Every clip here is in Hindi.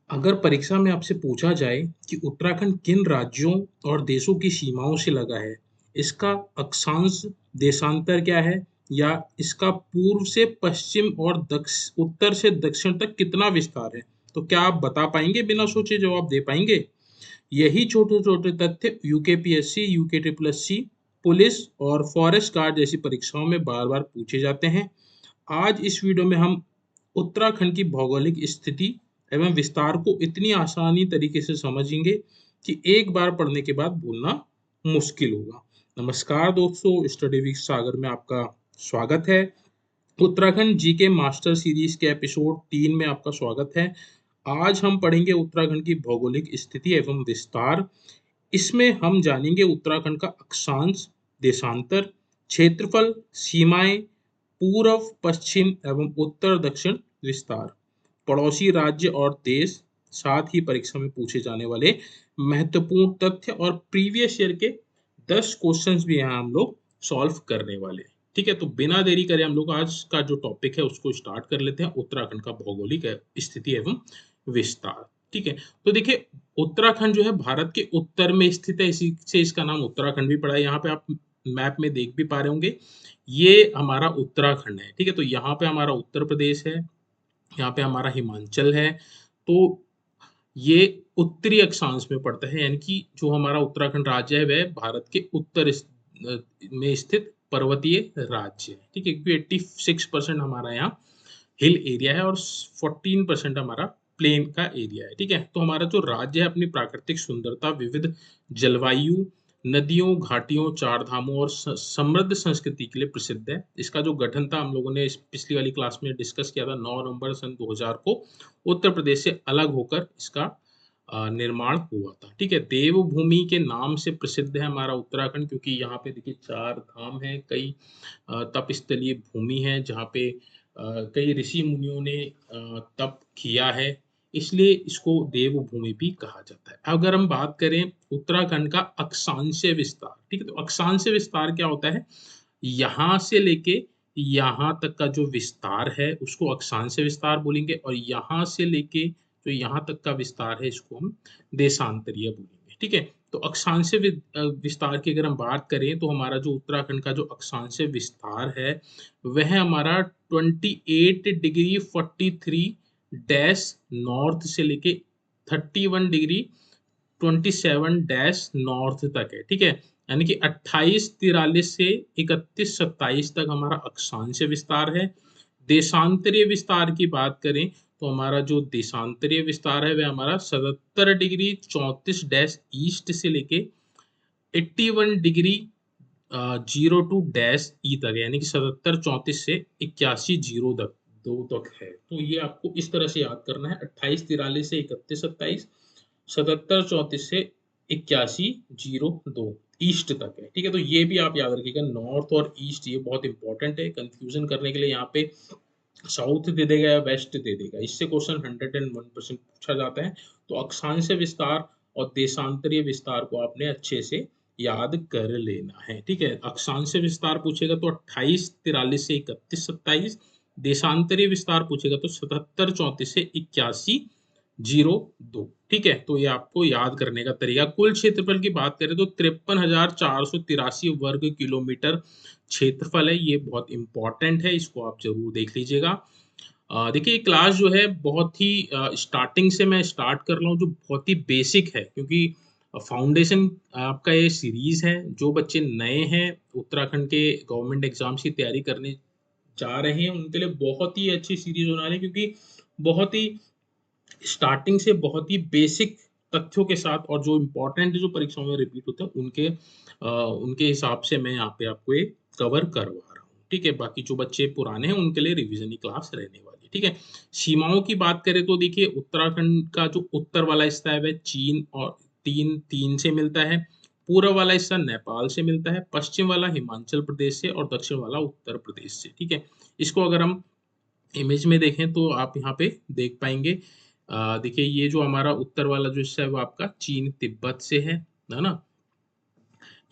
अगर परीक्षा में आपसे पूछा जाए कि उत्तराखंड किन राज्यों और देशों की सीमाओं से लगा है, इसका अक्षांश देशांतर क्या है, या इसका पूर्व से पश्चिम और उत्तर से दक्षिण तक कितना विस्तार है, तो क्या आप बता पाएंगे? बिना सोचे जवाब दे पाएंगे? यही छोटे छोटे तथ्य UKPSC, UK triple S C, police और फॉरेस्ट गार्ड जैसी परीक्षाओं में बार बार पूछे जाते हैं। आज इस वीडियो में हम उत्तराखंड की भौगोलिक स्थिति एवं विस्तार को इतनी आसानी तरीके से समझेंगे कि एक बार पढ़ने के बाद भूलना मुश्किल होगा। नमस्कार दोस्तों, स्टडी विद सागर में आपका स्वागत है। उत्तराखंड जीके मास्टर सीरीज के एपिसोड 3 में आपका स्वागत है। आज हम पढ़ेंगे उत्तराखंड की भौगोलिक स्थिति एवं विस्तार। इसमें हम जानेंगे उत्तराखंड का अक्षांश, देशांतर, क्षेत्रफल, सीमाएं, पूर्व पश्चिम एवं उत्तर दक्षिण विस्तार, पड़ोसी राज्य और देश, साथ ही परीक्षा में पूछे जाने वाले महत्वपूर्ण तथ्य और प्रीवियस ईयर के 10 क्वेश्चंस भी यहाँ हम लोग सॉल्व करने वाले हैं। ठीक है, तो बिना देरी करे हम लोग आज का जो टॉपिक है उसको स्टार्ट कर लेते हैं, उत्तराखंड का भौगोलिक स्थिति एवं विस्तार। ठीक है, तो देखिए उत्तराखंड जो है भारत के उत्तर में स्थित है, इसी से इसका नाम उत्तराखंड भी पड़ा है। यहाँ पे आप मैप में देख भी पा रहे होंगे, ये हमारा उत्तराखंड है। ठीक है, तो यहाँ पे हमारा उत्तर प्रदेश है, यहाँ पे हमारा हिमाचल है। तो ये उत्तरी अक्षांश में पड़ता है, यानी कि जो हमारा उत्तराखंड राज्य है वह भारत के उत्तर में स्थित पर्वतीय राज्य है। ठीक है, क्योंकि 86% हमारा यहाँ हिल एरिया है और 14% हमारा प्लेन का एरिया है। ठीक है, तो हमारा जो राज्य है अपनी प्राकृतिक सुंदरता, विविध जलवायु, नदियों, घाटियों, चार धामों और समृद्ध संस्कृति के लिए प्रसिद्ध है। इसका जो गठन था हम लोगों ने इस पिछली वाली क्लास में डिस्कस किया था, 9 नवंबर सन 2000 को उत्तर प्रदेश से अलग होकर इसका निर्माण हुआ था। ठीक है, देवभूमि के नाम से प्रसिद्ध है हमारा उत्तराखंड, क्योंकि यहाँ पे देखिए 4 धाम है, कई तपस्थलीय भूमि है जहाँ पे कई ऋषि मुनियों ने तप किया है, इसलिए इसको देवभूमि भी कहा जाता है। अगर हम बात करें उत्तराखंड का अक्षांशीय विस्तार, ठीक है, तो अक्षांशीय विस्तार क्या होता है? यहाँ से लेके यहाँ तक का जो विस्तार है उसको अक्षांशीय विस्तार बोलेंगे, और यहाँ से लेके जो यहाँ तक का विस्तार है इसको हम देशांतरीय बोलेंगे। ठीक है, तो अक्षांशीय विस्तार की अगर हम बात करें तो हमारा जो उत्तराखंड का जो अक्षांशीय विस्तार है वह हमारा 28 डिग्री 43 डैश नॉर्थ से लेके 31 डिग्री 27 डैश नॉर्थ तक है। ठीक है, यानी कि 28 43 से 31 27 तक हमारा अक्षांशीय विस्तार है। देशांतरीय विस्तार की बात करें तो हमारा जो देशांतरीय विस्तार है वह हमारा 77 डिग्री 34 डैश ईस्ट से लेके 81 डिग्री 02 डैश ई तक है, यानी कि 77 34 से 81 02 तक है। तो ये आपको इस तरह से याद करना है, 28 43 से 31 27, 77 34 से 81 02 ईस्ट तक है। ठीक है, तो ये भी आप याद रखिएगा, नॉर्थ और ईस्ट ये बहुत इंपॉर्टेंट है। कंफ्यूजन करने के लिए यहाँ पे साउथ दे देगा या वेस्ट दे देगा, इससे क्वेश्चन 101% पूछा जाता है। तो अक्षांशीय विस्तार और देशांतरीय विस्तार को आपने अच्छे से याद कर लेना है। ठीक है, अक्षांशीय विस्तार पूछेगा तो 28 43 से 31 27, देशांतरीय विस्तार पूछेगा तो 77 34 से 81 02। ठीक है, तो ये आपको याद करने का तरीका। कुल क्षेत्रफल की बात करें तो 53,483 वर्ग किलोमीटर क्षेत्रफल है। ये बहुत इंपॉर्टेंट है, इसको आप जरूर देख लीजिएगा। देखिए क्लास जो है बहुत ही स्टार्टिंग से मैं स्टार्ट कर रहा हूँ, जो बहुत ही बेसिक है, क्योंकि फाउंडेशन आपका ये सीरीज है। जो बच्चे नए हैं उत्तराखंड के गवर्नमेंट एग्जाम्स की तैयारी करने जा रहे हैं उनके लिए बहुत ही अच्छी सीरीज होने वाली है, क्योंकि बहुत ही स्टार्टिंग से बहुत ही बेसिक तथ्यों के साथ, और जो इम्पोर्टेंट जो परीक्षाओं में रिपीट होते हैं उनके हिसाब से मैं यहाँ पे आपको ये कवर करवा रहा हूँ। ठीक है, बाकी जो बच्चे पुराने हैं उनके लिए रिवीजन की क्लास रहने वाली है। ठीक है, सीमाओं की बात करें तो देखिए उत्तराखंड का जो उत्तर वाला हिस्सा है वह चीन और तीन तीन से मिलता है, पूर्व वाला हिस्सा नेपाल से मिलता है, पश्चिम वाला हिमाचल प्रदेश से और दक्षिण वाला उत्तर प्रदेश से। ठीक है, इसको अगर हम इमेज में देखें तो आप यहाँ पे देख पाएंगे। देखिए ये जो हमारा उत्तर वाला जो हिस्सा है वो आपका चीन तिब्बत से है ना।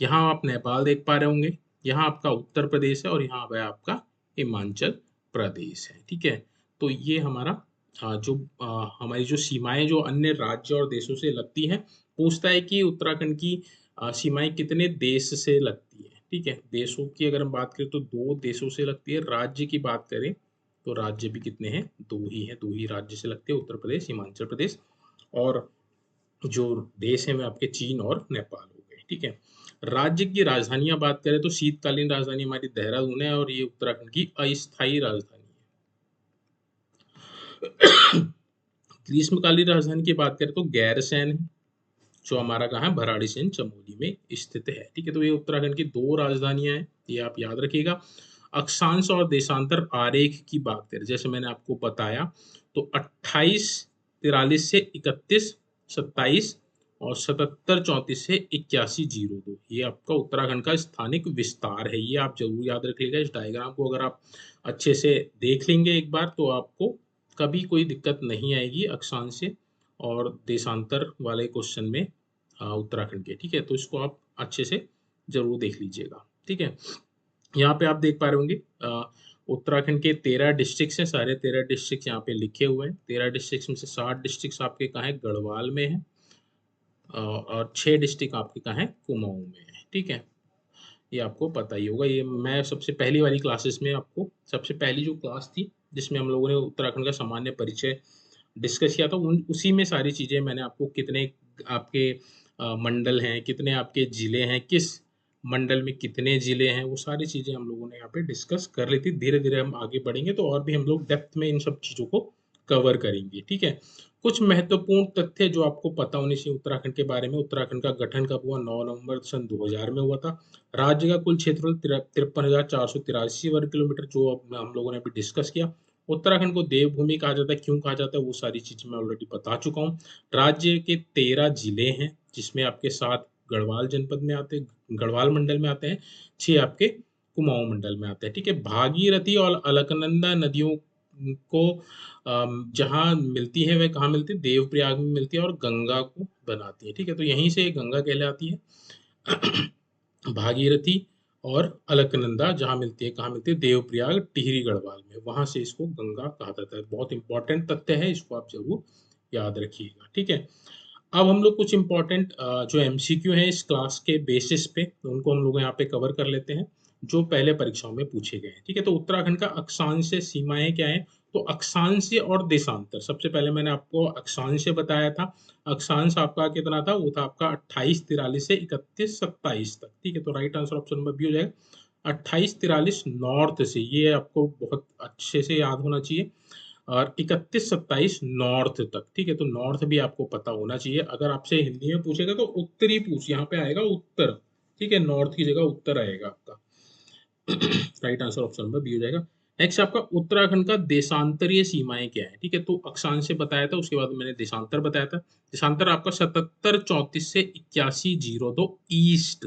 यहाँ आप नेपाल देख पा रहे होंगे, यहाँ आपका उत्तर प्रदेश है और यहाँ वह आपका हिमाचल प्रदेश है। ठीक है, तो ये हमारा जो हमारी जो सीमाएं जो अन्य राज्य और देशों से लगती हैं, पूछता है कि उत्तराखंड की सीमाएं कितने देश से लगती है। ठीक है, देशों की अगर हम बात करें तो 2 देशों से लगती है। राज्य की बात करें तो राज्य भी कितने हैं, 2 ही हैं, 2 ही राज्य से लगते हैं, उत्तर प्रदेश, हिमाचल प्रदेश। और जो देश है वो आपके चीन और नेपाल हो गए। ठीक है, राज्य की राजधानियां बात करें तो शीतकालीन राजधानी हमारी देहरादून है और ये उत्तराखंड की अस्थायी राजधानी है। ग्रीष्मकालीन राजधानी की बात करें तो गैरसैंण है, जो हमारा कहाँ है, भराड़ीसैंण चमोली में स्थित है। ठीक है, तो ये उत्तराखंड की 2 राजधानियां हैं, ये आप याद रखिएगा। अक्षांश और देशांतर आरेख की बात करें, जैसे मैंने आपको बताया, तो 28 43 से 31 27 और 77 34 से 8102, ये आपका उत्तराखंड का स्थानिक विस्तार है। ये आप जरूर याद रख लीजिएगा। इस डायग्राम को अगर आप अच्छे से देख लेंगे एक बार तो आपको कभी कोई दिक्कत नहीं आएगी अक्षांश से और देशांतर वाले क्वेश्चन में उत्तराखंड के। ठीक है, तो इसको आप अच्छे से जरूर देख लीजिएगा। ठीक है, यहाँ पे आप देख पा रहे होंगे उत्तराखंड के 13 डिस्ट्रिक्ट हैं, सारे 13 डिस्ट्रिक्ट यहाँ पे लिखे हुए हैं। 13 डिस्ट्रिक्ट में से 7 डिस्ट्रिक्ट आपके कहाँ है, गढ़वाल में है, और 6 डिस्ट्रिक्ट आपके कहाँ है, कुमाऊं में है। ठीक है, ये आपको पता ही होगा। ये मैं सबसे पहली वाली क्लासेस में आपको, सबसे पहली जो क्लास थी जिसमें हम लोगों ने उत्तराखंड का सामान्य परिचय डिस्कस किया था, उसी में सारी चीजें मैंने आपको, कितने आपके मंडल हैं, कितने आपके जिले हैं, किस मंडल में कितने जिले हैं, वो सारी चीजें हम लोगों ने यहाँ पे डिस्कस कर ली थी। धीरे धीरे हम आगे बढ़ेंगे तो और भी हम लोग डेप्थ में इन सब चीजों को कवर करेंगे। ठीक है, कुछ महत्वपूर्ण तथ्य जो आपको पता होने चाहिए उत्तराखंड के बारे में। उत्तराखंड का गठन कब हुआ, 9 नवंबर सन 2000 में हुआ था। राज्य का कुल क्षेत्रफल 53,483 वर्ग किलोमीटर, जो हम लोगों ने अभी डिस्कस किया। उत्तराखंड को देवभूमि कहा जाता है, क्यों कहा जाता है, वो सारी चीजें मैं ऑलरेडी बता चुका हूँ। राज्य के 13 जिले हैं, जिसमें आपके 7 गढ़वाल जनपद में आते हैं, गढ़वाल मंडल में आते हैं, 6 आपके कुमाऊं मंडल में आते हैं। ठीक है, भागीरथी और अलकनंदा नदियों को जहाँ मिलती है वह कहाँ मिलती है, देवप्रयाग में मिलती है और गंगा को बनाती है। ठीक है, तो यहीं से गंगा कहलाती है। भागीरथी और अलकनंदा जहाँ मिलती है, कहाँ मिलती है, देवप्रयाग टिहरी गढ़वाल में, वहां से इसको गंगा कहा जाता है। बहुत इंपॉर्टेंट तथ्य है, इसको आप जरूर याद रखिएगा। ठीक है, अब हम लोग कुछ इंपॉर्टेंट जो एमसीक्यू हैं इस क्लास के बेसिस पे, उनको हम लोग यहाँ पे कवर कर लेते हैं, जो पहले परीक्षाओं में पूछे गए हैं। ठीक है, तो उत्तराखंड का अक्षांश से सीमाएं क्या है, तो अक्षांश और देशांतर, सबसे पहले मैंने आपको अक्षांश बताया था। अक्षांश आपका कितना था, वो था आपका 28 43 से 31 27 तक। ठीक है, तो right answer option number B हो जाएगा। 28 43 नॉर्थ से, ये आपको बहुत अच्छे से याद होना चाहिए, और 31 27 नॉर्थ तक। ठीक है, तो नॉर्थ भी आपको पता होना चाहिए। अगर आपसे हिंदी में पूछेगा तो उत्तरी पूछ, यहाँ पे आएगा उत्तर। ठीक है, नॉर्थ की जगह उत्तर आएगा आपका। Right answer option number B हो जाएगा। नेक्स्ट आपका उत्तराखंड का देशांतरीय सीमाएं क्या है। ठीक है, तो अक्षांश से बताया था, उसके बाद मैंने देशांतर बताया था। देशांतर आपका 77 34 से 8102 ईस्ट,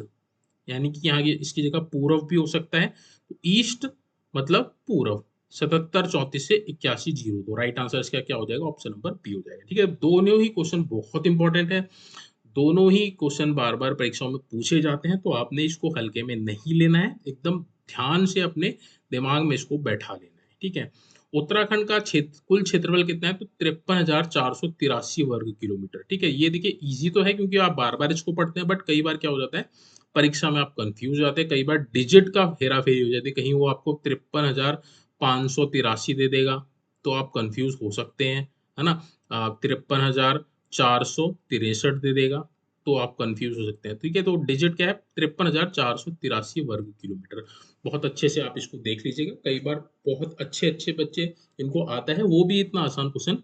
यानी कि यहाँ इसकी जगह पूर्व भी हो सकता है, तो ईस्ट मतलब पूर्व। 77 34 से 8102, राइट आंसर इसका क्या हो जाएगा, ऑप्शन नंबर बी हो जाएगा। ठीक है, दोनों ही क्वेश्चन बहुत इंपॉर्टेंट है, दोनों ही क्वेश्चन बार बार परीक्षाओं में पूछे जाते हैं, तो आपने इसको हल्के में नहीं लेना है, एकदम ध्यान से अपने दिमाग में इसको बैठा लेना है। ठीक है, उत्तराखंड का कुल क्षेत्रफल कितना है, तो 53,483 वर्ग किलोमीटर। ठीक है, ये देखिए इजी तो है क्योंकि आप बार बार इसको पढ़ते हैं, बट कई बार क्या हो जाता है परीक्षा में आप कंफ्यूज हो जाते हैं, कई बार डिजिट का हेरा फेरी हो जाती है, कहीं वो आपको 53,583 दे देगा तो आप कंफ्यूज हो सकते हैं, है ना। 53,463 दे देगा तो आप कंफ्यूज हो सकते हैं। ठीक है, तो डिजिट क्या है, 53,483 वर्ग किलोमीटर। बहुत अच्छे से आप इसको देख लीजिएगा, कई बार बहुत अच्छे अच्छे बच्चे इनको आता है, वो भी इतना आसान क्वेश्चन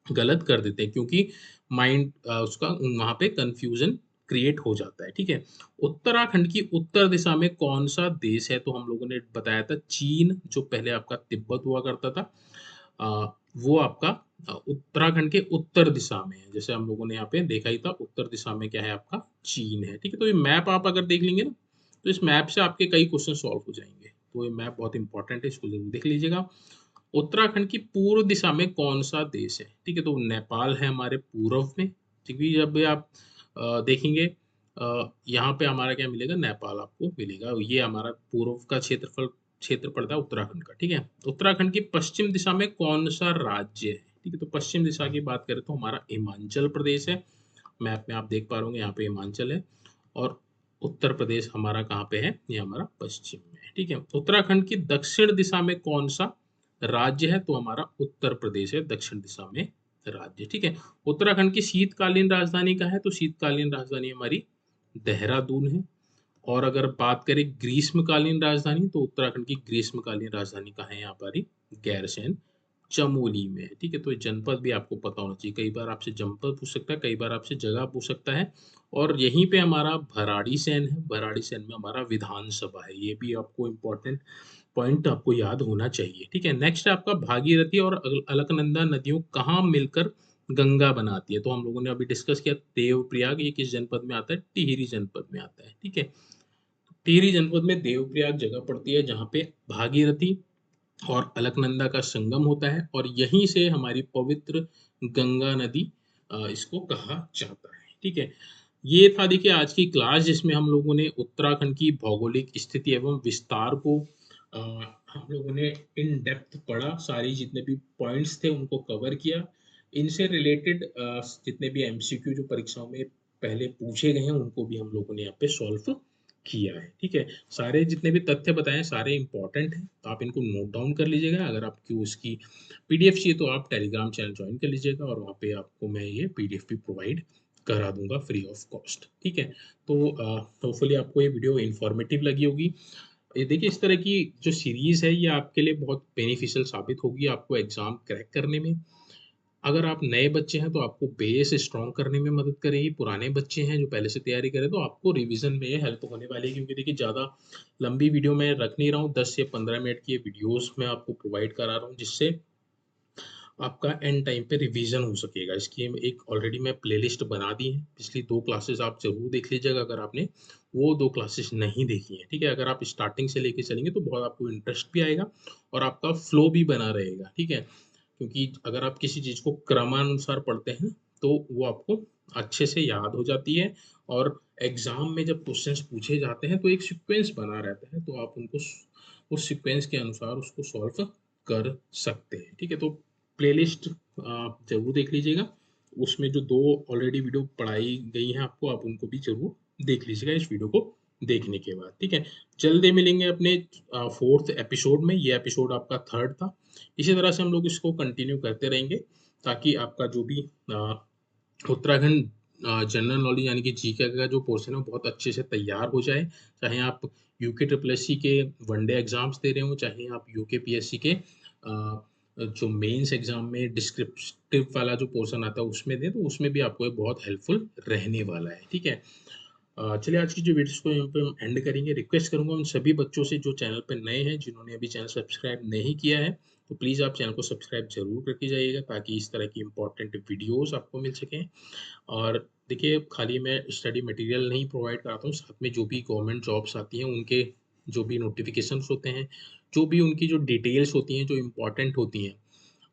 गलत कर देते हैं क्योंकि माइंड उसका वहां पे कंफ्यूजन क्रिएट हो जाता है। ठीक है, उत्तराखंड की उत्तर दिशा में कौन सा देश है, तो हम लोगों ने बताया था चीन, जो पहले आपका तिब्बत हुआ करता था, वो आपका उत्तराखंड के उत्तर दिशा में है। जैसे हम लोगों ने यहाँ पे देखा ही था, उत्तर दिशा में क्या है आपका, चीन है। ठीक है, तो ये मैप आप अगर देख लेंगे ना, तो इस मैप से आपके कई क्वेश्चन सॉल्व हो जाएंगे, तो ये मैप बहुत इंपॉर्टेंट है, इसको जरूर देख लीजिएगा। उत्तराखंड की पूर्व दिशा में कौन सा देश है, ठीक है, तो नेपाल है हमारे पूर्व में। ठीक है, जब भी आप देखेंगे यहाँ पे हमारा क्या मिलेगा, नेपाल आपको मिलेगा, ये हमारा पूर्व का क्षेत्र पड़ता है उत्तराखंड का। ठीक है, उत्तराखंड की पश्चिम दिशा में कौन सा राज्य है, ठीक है। तो पश्चिम दिशा की बात करें तो हमारा हिमाचल प्रदेश है, मैप में आप देख पा रहे होंगे यहाँ पे हिमाचल है, और उत्तर प्रदेश हमारा कहाँ पे है, ये हमारा पश्चिम में है, ठीक है। उत्तराखंड की दक्षिण दिशा में कौन सा राज्य है, तो हमारा उत्तर प्रदेश है दक्षिण दिशा में राज्य, ठीक है। उत्तराखंड की शीतकालीन राजधानी क्या है, तो शीतकालीन राजधानी हमारी देहरादून है। और अगर बात करें ग्रीष्मकालीन राजधानी, तो उत्तराखंड की ग्रीष्मकालीन राजधानी कहाँ है, यहाँ पर ही गैरसैंण चमोली में है, ठीक है। तो ये जनपद भी आपको पता होना चाहिए, कई बार आपसे जनपद पूछ सकता है, कई बार आपसे जगह पूछ सकता है। और यहीं पे हमारा भराड़ीसैंण है, भराड़ीसैंण में हमारा विधानसभा है, ये भी आपको इम्पोर्टेंट पॉइंट आपको याद होना चाहिए, ठीक है। नेक्स्ट है आपका भागीरथी और अलकनंदा नदियों कहाँ मिलकर गंगा बनाती है, तो हम लोगों ने अभी डिस्कस किया देवप्रयाग, ये किस जनपद में आता है, टिहरी जनपद में आता है, ठीक है। टिहरी जनपद में देवप्रयाग जगह पड़ती है जहाँ पे भागीरथी और अलकनंदा का संगम होता है, और यहीं से हमारी पवित्र गंगा नदी इसको कहा जाता है, ठीक है। ये था देखिए आज की क्लास, जिसमें हम लोगों ने उत्तराखंड की भौगोलिक स्थिति एवं विस्तार को अ, हम लोगों ने इन डेप्थ पढ़ा, सारी जितने भी पॉइंट्स थे उनको कवर किया। इनसे रिलेटेड जितने भी एमसीक्यू जो परीक्षाओं में पहले पूछे गए हैं उनको भी हम लोगों ने यहाँ पे सॉल्व किया है, ठीक है। सारे जितने भी तथ्य बताए सारे इंपॉर्टेंट हैं, तो आप इनको नोट डाउन कर लीजिएगा। अगर आपको उसकी पीडीएफ चाहिए तो आप टेलीग्राम चैनल ज्वाइन कर लीजिएगा, और वहाँ पे आपको मैं ये पीडीएफ भी प्रोवाइड करा दूंगा फ्री ऑफ कॉस्ट, ठीक है। तो होपफुली आपको ये वीडियो इन्फॉर्मेटिव लगी होगी। ये देखिए इस तरह की जो सीरीज है ये आपके लिए बहुत बेनिफिशियल साबित होगी आपको एग्जाम क्रैक करने में। अगर आप नए बच्चे हैं तो आपको बेस स्ट्रॉन्ग करने में मदद करेगी, पुराने बच्चे हैं जो पहले से तैयारी करें तो आपको रिवीजन में ये हेल्प होने वाली है, क्योंकि देखिए ज़्यादा लंबी वीडियो मैं रख नहीं रहा हूँ, 10 से 15 मिनट की ये वीडियोस मैं आपको प्रोवाइड करा रहा हूँ, जिससे आपका एंड टाइम पे रिवीजन हो सकेगा। इसकी एक ऑलरेडी मैं प्लेलिस्ट बना दी है, पिछली 2 क्लासेस आप जरूर देख लीजिएगा अगर आपने वो 2 क्लासेस नहीं देखी हैं, ठीक है। अगर आप स्टार्टिंग से लेके चलेंगे तो बहुत आपको इंटरेस्ट भी आएगा और आपका फ्लो भी बना रहेगा, ठीक है। क्योंकि अगर आप किसी चीज़ को क्रमानुसार पढ़ते हैं तो वो आपको अच्छे से याद हो जाती है, और एग्जाम में जब क्वेश्चंस पूछे जाते हैं तो एक सीक्वेंस बना रहता है, तो आप उनको उस सीक्वेंस के अनुसार उसको सॉल्व कर सकते हैं, ठीक है। तो प्लेलिस्ट आप जरूर देख लीजिएगा, उसमें जो 2 ऑलरेडी वीडियो पढ़ाई गई हैं आपको, आप उनको भी जरूर देख लीजिएगा इस वीडियो को देखने के बाद, ठीक है। जल्दी मिलेंगे अपने 4th एपिसोड में, ये एपिसोड आपका 3rd था। इसी तरह से हम लोग इसको कंटिन्यू करते रहेंगे, ताकि आपका जो भी उत्तराखंड जनरल नॉलेज यानी कि जीके का जो पोर्शन है वो बहुत अच्छे से तैयार हो जाए। चाहे आप यूके ट्रिपल एस सी के वनडे एग्जाम्स दे रहे हो, चाहे आप यूके पीएससी के जो मेंस एग्जाम में डिस्क्रिप्टिव वाला जो पोर्शन आता है उसमें दें, तो उसमें भी आपको ये बहुत हेल्पफुल रहने वाला है, ठीक है। चलिए आज की जो वीडियो को यहाँ पे हम एंड करेंगे। रिक्वेस्ट करूंगा उन सभी बच्चों से जो चैनल पे नए हैं, जिन्होंने अभी चैनल सब्सक्राइब नहीं किया है, तो प्लीज़ आप चैनल को सब्सक्राइब जरूर करके जाइएगा, ताकि इस तरह की इंपॉर्टेंट वीडियोस आपको मिल सकें। और देखिए खाली मैं स्टडी मटेरियल नहीं प्रोवाइड कराता हूँ, साथ में जो भी गवर्नमेंट जॉब्स आती हैं उनके जो भी नोटिफिकेशंस होते हैं, जो भी उनकी जो डिटेल्स होती हैं जो इम्पोर्टेंट होती हैं,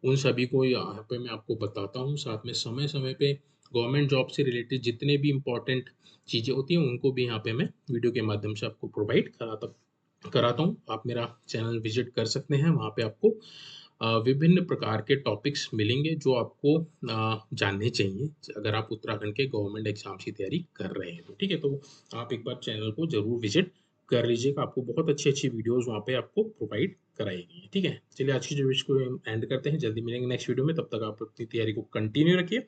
उन सभी को यहाँ पे मैं आपको बताता हूँ। साथ में समय समय पे गवर्नमेंट जॉब से रिलेटेड जितने भी इम्पोर्टेंट चीज़ें होती हैं उनको भी यहाँ पे मैं वीडियो के माध्यम से आपको प्रोवाइड कराता हूँ। आप मेरा चैनल विजिट कर सकते हैं, वहाँ पे आपको विभिन्न प्रकार के टॉपिक्स मिलेंगे जो आपको जानने चाहिए अगर आप उत्तराखंड के गवर्नमेंट एग्जाम्स की तैयारी कर रहे हैं तो, ठीक है। तो आप एक बार चैनल को जरूर विजिट कर लीजिएगा, आपको बहुत अच्छी अच्छी वीडियोस वहाँ पे आपको प्रोवाइड कराई गई है, ठीक है। चलिए आज की जो वीडियो को हम एंड करते हैं, जल्दी मिलेंगे नेक्स्ट वीडियो में, तब तक आप अपनी तैयारी को कंटिन्यू रखिए।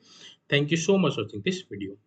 Thank you so much watching this video.